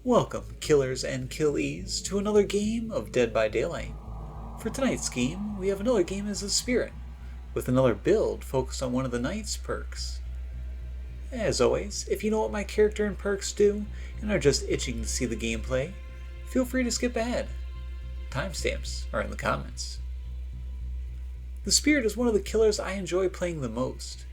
Welcome, killers and killies, to another game of Dead by Daylight. For tonight's game, we have another game as a spirit, with another build focused on one of the knight's perks. As always, if you know what my character and perks do, and are just itching to see the gameplay, feel free to skip ahead. Timestamps are in the comments. The spirit is one of the killers I enjoy playing the most,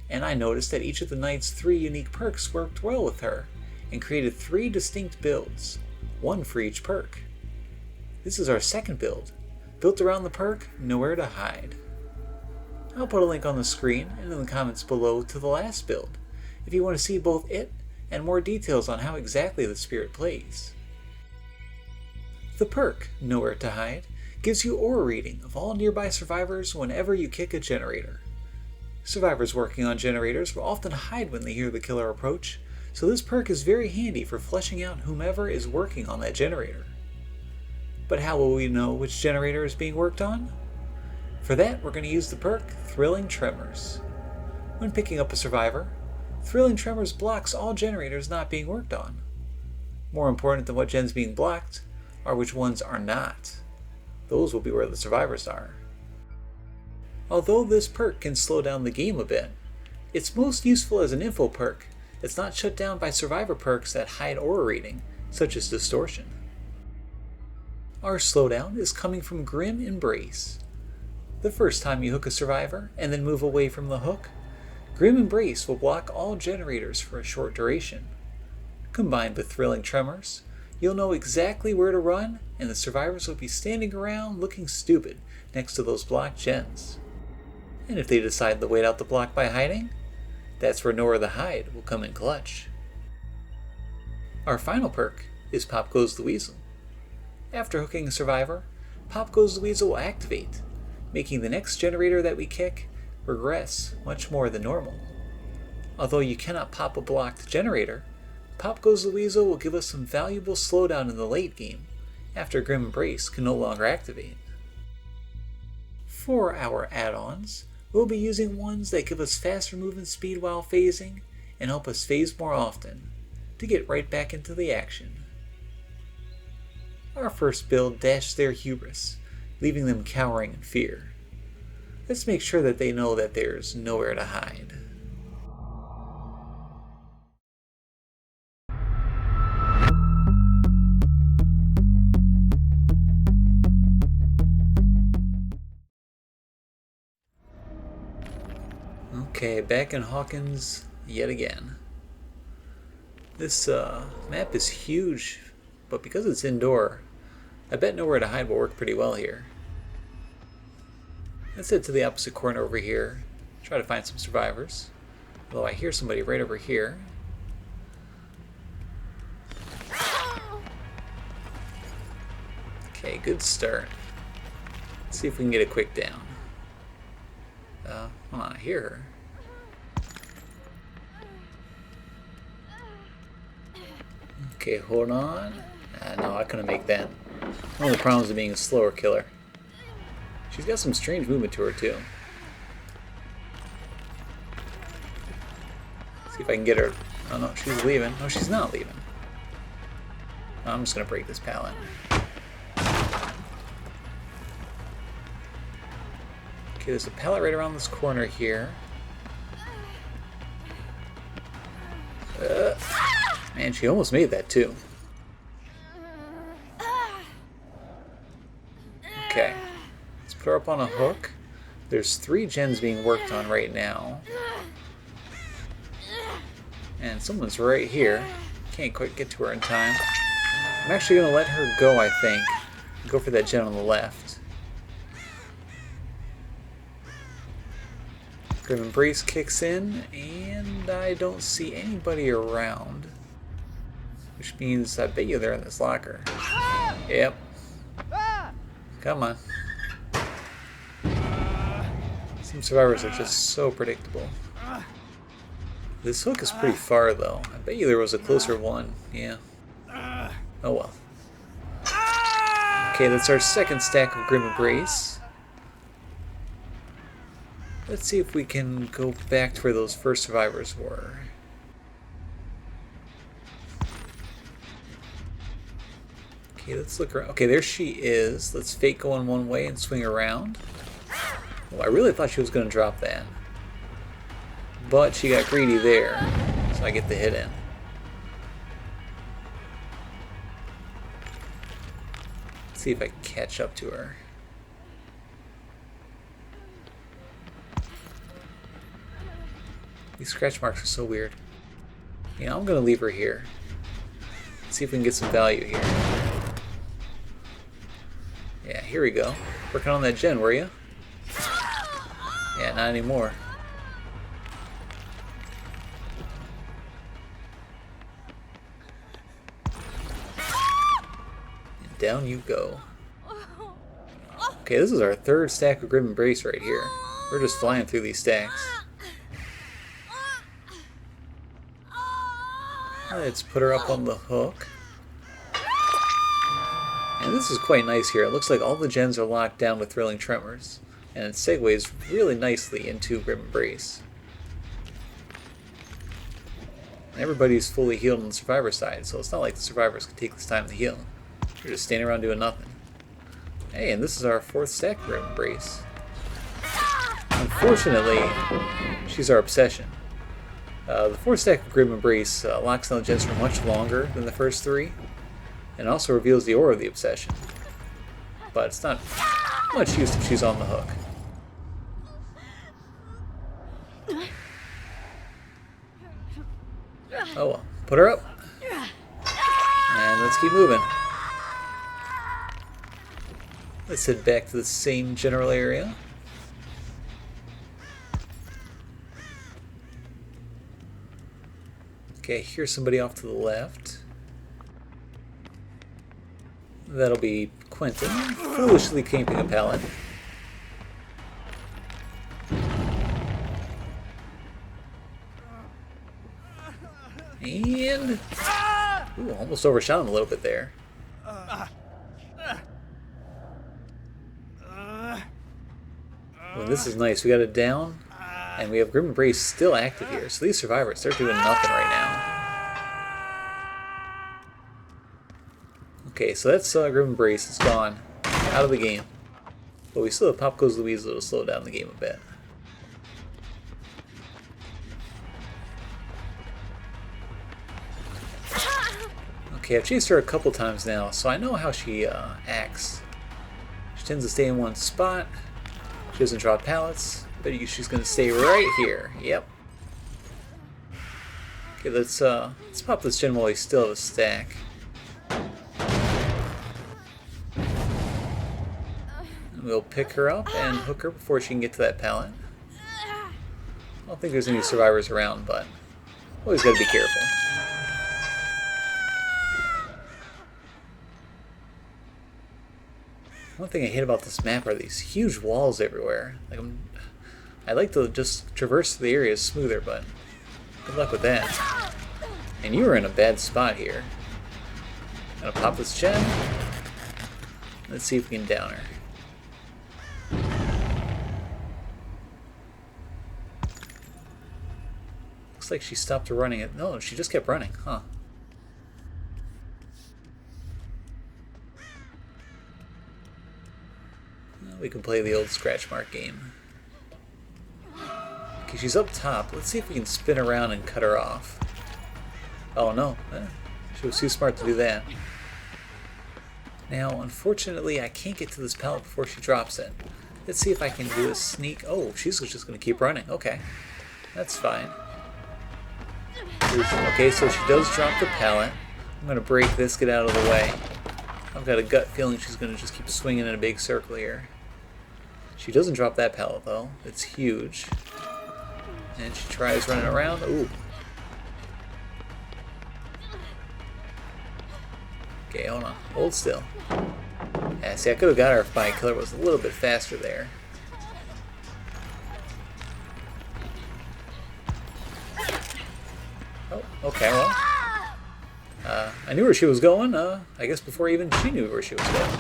and I noticed that each of the knight's 3 unique perks worked well with her, and created 3 distinct builds, one for each perk. This is our second build, built around the perk Nowhere to Hide. I'll put a link on the screen and in the comments below to the last build, if you want to see both it and more details on how exactly the spirit plays. The perk Nowhere to Hide gives you aura reading of all nearby survivors whenever you kick a generator. Survivors working on generators will often hide when they hear the killer approach, so this perk is very handy for fleshing out whomever is working on that generator. But how will we know which generator is being worked on? For that, we're going to use the perk Thrilling Tremors. When picking up a survivor, Thrilling Tremors blocks all generators not being worked on. More important than what gens being blocked are which ones are not. Those will be where the survivors are. Although this perk can slow down the game a bit, it's most useful as an info perk that's not shut down by survivor perks that hide aura reading, such as Distortion. Our slowdown is coming from Grim Embrace. The first time you hook a survivor and then move away from the hook, Grim Embrace will block all generators for a short duration. Combined with Thrilling Tremors, you'll know exactly where to run, and the survivors will be standing around looking stupid next to those blocked gens. And if they decide to wait out the block by hiding, that's where Nowhere to Hide will come in clutch. Our final perk is Pop Goes the Weasel. After hooking a survivor, Pop Goes the Weasel will activate, making the next generator that we kick regress much more than normal. Although you cannot pop a blocked generator, Pop Goes the Weasel will give us some valuable slowdown in the late game, after Grim Embrace can no longer activate. For our add-ons, we'll be using ones that give us faster movement speed while phasing, and help us phase more often, to get right back into the action. Our first build dashes their hubris, leaving them cowering in fear. Let's make sure that they know that there's nowhere to hide. Okay, back in Hawkins yet again. This map is huge, but because it's indoor, I bet Nowhere to Hide will work pretty well here. Let's head to the opposite corner over here, try to find some survivors. Although I hear somebody right over here. Okay, good start. Let's see if we can get a quick down. Hold on, I hear her. Okay, hold on. No, I couldn't make that. One of the problems of being a slower killer. She's got some strange movement to her, too. See if I can get her. Oh no, she's leaving. No, she's not leaving. I'm just gonna break this pallet. Okay, there's a pallet right around this corner here. Man, she almost made that too. Okay, let's put her up on a hook. There's 3 gens being worked on right now. And someone's right here. Can't quite get to her in time. I'm actually going to let her go, I think. Go for that gen on the left. Grim Embrace kicks in, and I don't see anybody around. Which means I bet you they're in this locker. Yep. Come on. Some survivors are just so predictable. This hook is pretty far though. I bet you there was a closer one. Yeah. Oh well. Okay, that's our second stack of Grim Embrace. Let's see if we can go back to where those first survivors were. Okay, let's look around. Okay, there she is. Let's fake going one way and swing around. Well, I really thought she was going to drop that. But she got greedy there, so I get the hit in. Let's see if I can catch up to her. These scratch marks are so weird. You know, I'm going to leave her here. See if we can get some value here. Yeah, here we go. Working on that gen, were you? Yeah, not anymore. And down you go. Okay, this is our third stack of Grim Embrace right here. We're just flying through these stacks. Let's put her up on the hook. And this is quite nice here. It looks like all the gens are locked down with Thrilling Tremors. And it segues really nicely into Grim Embrace. And everybody's fully healed on the survivor side, so it's not like the survivors can take this time to heal. They're just standing around doing nothing. Hey, and this is our fourth stack of Grim Embrace. Unfortunately, she's our obsession. The fourth stack of Grim Embrace locks down the gens for much longer than the first three, and also reveals the aura of the obsession. But it's not much use if she's on the hook. Oh well, put her up. And let's keep moving. Let's head back to the same general area. Okay, here's somebody off to the left. That'll be Quentin, foolishly camping a pallet. And... ooh, almost overshot him a little bit there. Well, this is nice. We got it down, and we have Grim Embrace still active here. So these survivors, they're doing nothing right now. Okay, so that's Grim Embrace. It's gone. Out of the game. But we still have Pop Goes Louise that'll slow down the game a bit. Okay, I've chased her a couple times now, so I know how she acts. She tends to stay in one spot. She doesn't drop pallets, but she's going to stay right here. Yep. Okay, let's pop this gen while we still have a stack. And we'll pick her up and hook her before she can get to that pallet. I don't think there's any survivors around, but always got to be careful. One thing I hate about this map are these huge walls everywhere. Like I like to just traverse the area smoother, but good luck with that. And you were in a bad spot here. Gonna pop this gen. Let's see if we can down her. Looks like she stopped running it. No, she just kept running, huh? We can play the old scratch mark game. Okay, she's up top. Let's see if we can spin around and cut her off. Oh no, she was too smart to do that. Now, unfortunately, I can't get to this pallet before she drops it. Let's see if I can do a sneak. Oh, she's just going to keep running. Okay, that's fine. Okay, so she does drop the pallet. I'm going to break this, get out of the way. I've got a gut feeling she's going to just keep swinging in a big circle here. She doesn't drop that pallet though. It's huge. And she tries running around. Ooh. Okay, hold on. Hold still. Yeah, see, I could have got her if my killer was a little bit faster there. Oh, okay, well. I knew where she was going, I guess before even she knew where she was going.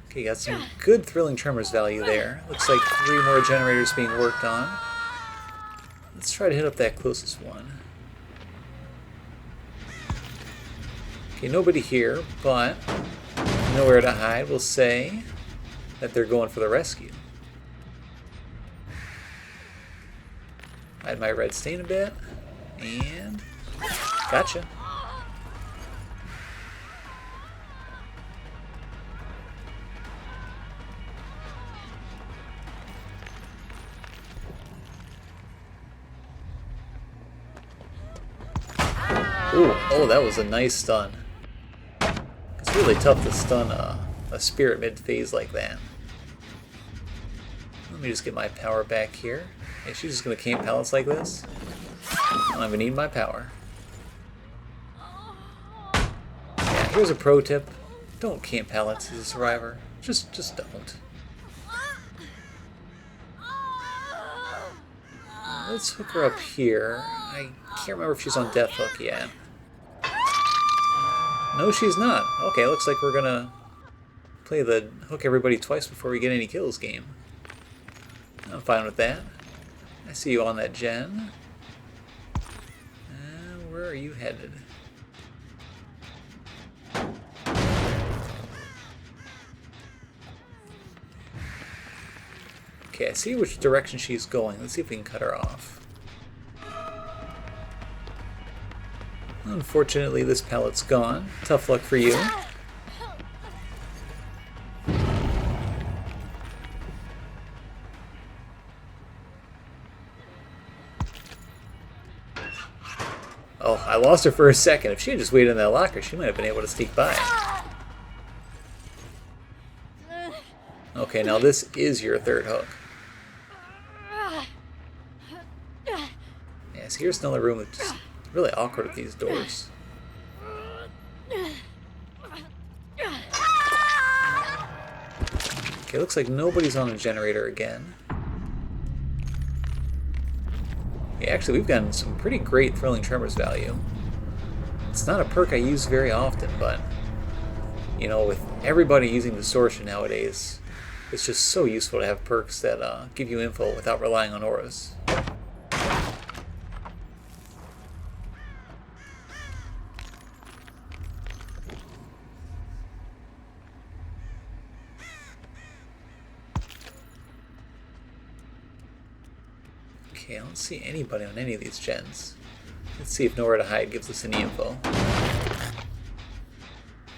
Okay, got some good Thrilling Tremors value there. Looks like 3 more generators being worked on. Let's try to hit up that closest one. Okay, nobody here, but nowhere to hide. We'll say that they're going for the rescue. Hide my red stain a bit, and gotcha. Ooh, oh, that was a nice stun. It's really tough to stun a spirit mid-phase like that. Let me just get my power back here. Yeah, she's just going to camp pallets like this. I don't even need my power. Yeah, here's a pro tip. Don't camp pallets as a survivor. Just don't. Let's hook her up here. I can't remember if she's on death hook yet. No, she's not. Okay, looks like we're gonna play the hook everybody twice before we get any kills game. I'm fine with that. I see you on that gen. Where are you headed? Okay, I see which direction she's going. Let's see if we can cut her off. Unfortunately, this pallet's gone. Tough luck for you. Oh, I lost her for a second. If she had just waited in that locker, she might have been able to sneak by. Okay, now this is your third hook. Yes, here's another room that's just really awkward with these doors. Okay, looks like nobody's on a generator again. Yeah, actually, we've gotten some pretty great Thrilling Tremors value. It's not a perk I use very often, but, you know, with everybody using Distortion nowadays, it's just so useful to have perks that give you info without relying on auras. Okay, I don't see anybody on any of these gens. Let's see if Nowhere to Hide gives us any info.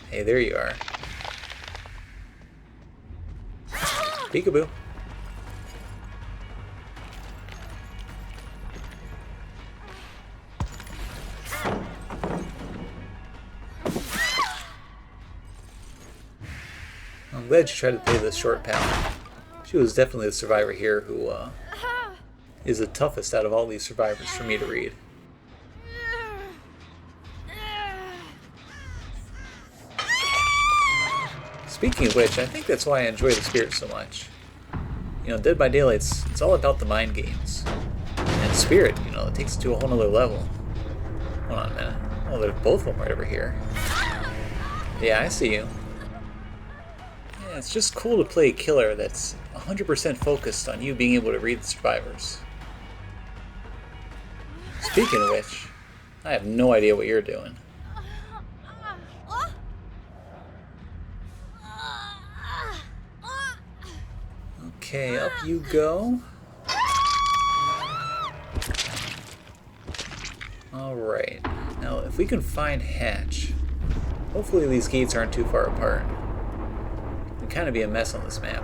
Hey, there you are. Peekaboo. I'm glad you tried to play this short path. She was definitely the survivor here who is the toughest out of all these survivors for me to read. Speaking of which, I think that's why I enjoy the Spirit so much. You know, Dead by Daylight, it's all about the mind games. And Spirit, you know, it takes it to a whole nother level. Hold on a minute. Oh, there's both of them right over here. Yeah, I see you. Yeah, it's just cool to play a killer that's 100% focused on you being able to read the survivors. Speaking of which, I have no idea what you're doing. Okay, up you go. Alright, now if we can find Hatch, hopefully these gates aren't too far apart. It can kind of be a mess on this map.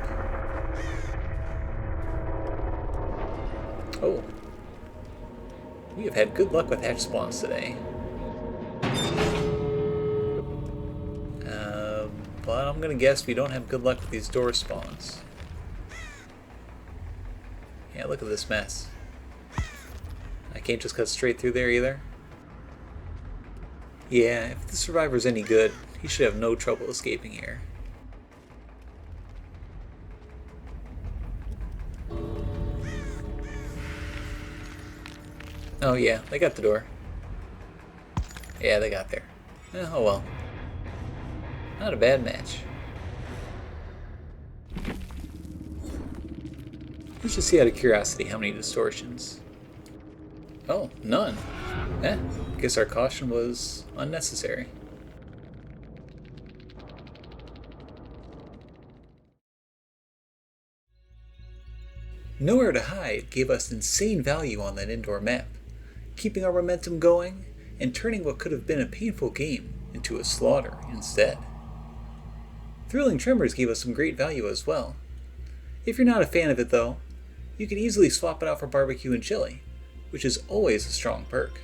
Oh. We have had good luck with hatch spawns today. But I'm gonna guess we don't have good luck with these door spawns. Yeah, look at this mess. I can't just cut straight through there either. Yeah, if the survivor's any good, he should have no trouble escaping here. Oh yeah, they got the door. Yeah, they got there. Oh well. Not a bad match. Let's just see out of curiosity how many distortions. Oh, none. Guess our caution was unnecessary. Nowhere to Hide gave us insane value on that indoor map, keeping our momentum going and turning what could have been a painful game into a slaughter instead. Thrilling Tremors gave us some great value as well. If you're not a fan of it though, you can easily swap it out for Barbecue and Chili, which is always a strong perk.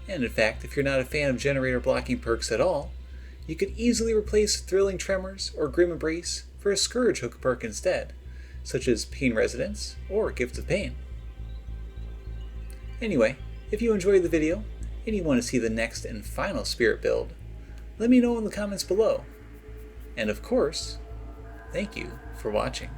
And in fact, if you're not a fan of generator blocking perks at all, you could easily replace Thrilling Tremors or Grim Embrace for a Scourge hook perk instead, such as Pain Residence or Gift of Pain. Anyway, if you enjoyed the video and you want to see the next and final Spirit build, let me know in the comments below. And of course, thank you for watching.